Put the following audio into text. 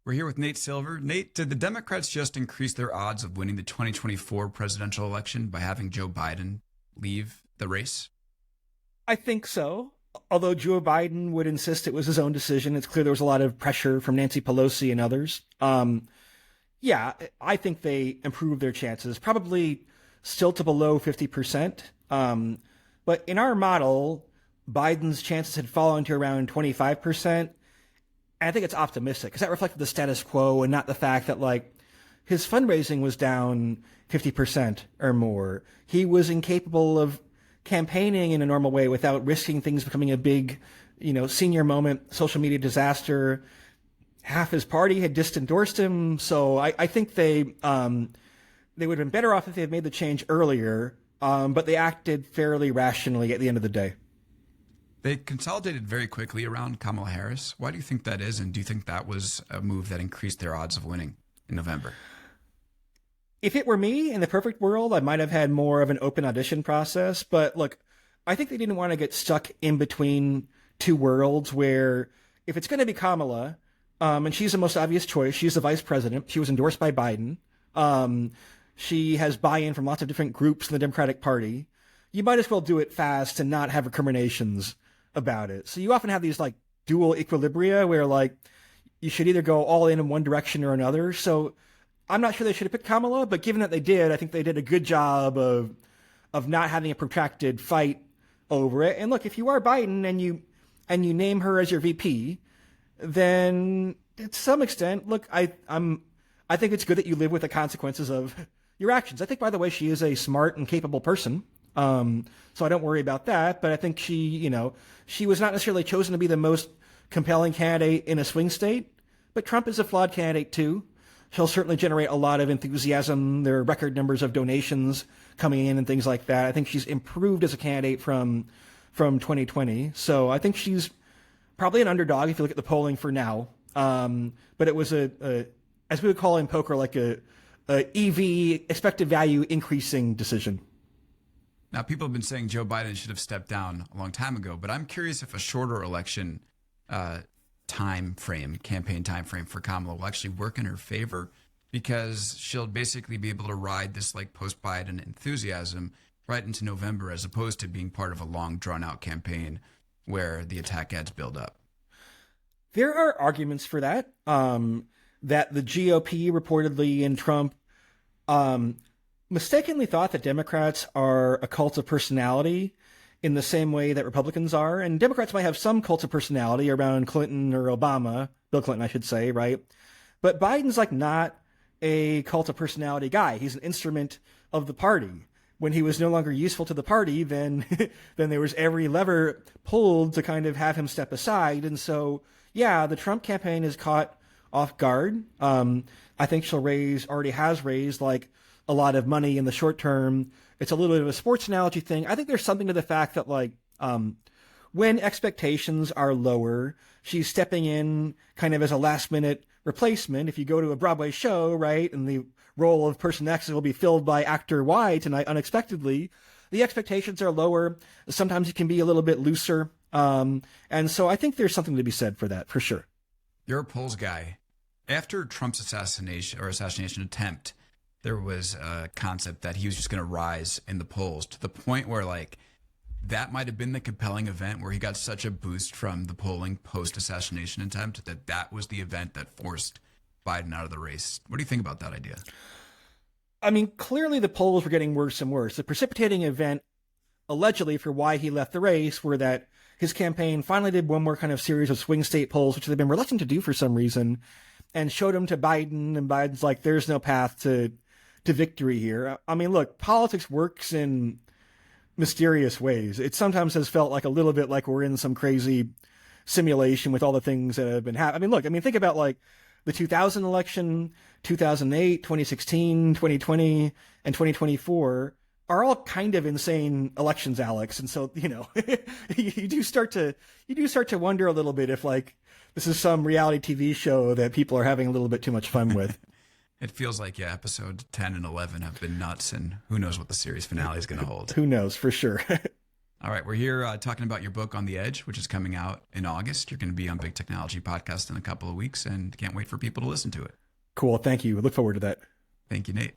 We're here with Nate Silver. Nate, did the Democrats just increase their odds of winning the 2024 presidential election by having Joe Biden leave the race? I think so. Although Joe Biden would insist it was his own decision, it's clear there was a lot of pressure from Nancy Pelosi and others. Yeah, I think they improved their chances, probably still to below 50%. But in our model, Biden's chances had fallen to around 25%. And I think it's optimistic because that reflected the status quo and not the fact that, like, his fundraising was down 50% or more. He was incapable of campaigning in a normal way without risking things becoming a big, senior moment, social media disaster. Half his party had disendorsed him. So I think they would have been better off if they had made the change earlier. But they acted fairly rationally at the end of the day. They consolidated very quickly around Kamala Harris. Why do you think that is? And do you think that was a move that increased their odds of winning in November? If it were me, in the perfect world, I might have had more of an open audition process. But look, I think they didn't want to get stuck in between two worlds where if it's going to be Kamala, and she's the most obvious choice, she's the vice president, she was endorsed by Biden, she has buy-in from lots of different groups in the Democratic Party, you might as well do it fast and not have recriminations about it. So you often have these like dual equilibria where like you should either go all in one direction or another. So I'm not sure they should have picked Kamala, but given that they did, I think they did a good job of not having a protracted fight over it. And look, if you are Biden and you name her as your VP, then to some extent, look, I think it's good that you live with the consequences of your actions. I think, by the way, she is a smart and capable person. So I don't worry about that. But I think she was not necessarily chosen to be the most compelling candidate in a swing state. But Trump is a flawed candidate too. She'll certainly generate a lot of enthusiasm. There are record numbers of donations coming in and things like that. I think she's improved as a candidate from 2020. So I think she's probably an underdog if you look at the polling for now. But it was a as we would call in poker, like a EV, expected value increasing decision. Now, people have been saying Joe Biden should have stepped down a long time ago, but I'm curious if a shorter election campaign time frame for Kamala will actually work in her favor, because she'll basically be able to ride this like post-Biden enthusiasm right into November, as opposed to being part of a long, drawn-out campaign where the attack ads build up. There are arguments for that, that the GOP reportedly and Trump mistakenly thought that Democrats are a cult of personality in the same way that Republicans are. And Democrats might have some cult of personality around Clinton or Obama, Bill Clinton, I should say, right? But Biden's like not a cult of personality guy. He's an instrument of the party. When he was no longer useful to the party, then there was every lever pulled to kind of have him step aside. And so, yeah, the Trump campaign is caught off guard. I think already has raised like a lot of money in the short term. It's a little bit of a sports analogy thing. I think there's something to the fact that like when expectations are lower, she's stepping in kind of as a last minute replacement. If you go to a Broadway show, right, and the role of person X will be filled by actor Y tonight unexpectedly, the expectations are lower. Sometimes it can be a little bit looser. And so I think there's something to be said for that, for sure. You're a polls guy. After Trump's assassination attempt, there was a concept that he was just going to rise in the polls to the point where like that might have been the compelling event where he got such a boost from the polling post-assassination attempt that was the event that forced Biden out of the race. What do you think about that idea? I mean, clearly the polls were getting worse and worse. The precipitating event allegedly for why he left the race were that his campaign finally did one more kind of series of swing state polls, which they've been reluctant to do for some reason, and showed them to Biden, and Biden's like, there's no path to victory here. I mean, look, politics works in mysterious ways. It sometimes has felt like a little bit like we're in some crazy simulation with all the things that have been happening. I mean, think about like the 2000 election, 2008, 2016, 2020, and 2024 are all kind of insane elections, Alex. And so, you do start to wonder a little bit if like this is some reality TV show that people are having a little bit too much fun with. It feels like, yeah, episode 10 and 11 have been nuts, and who knows what the series finale is going to hold. Who knows, for sure. All right, we're here talking about your book On the Edge, which is coming out in August. You're going to be on Big Technology Podcast in a couple of weeks, and can't wait for people to listen to it. Cool. Thank you. Look forward to that. Thank you, Nate.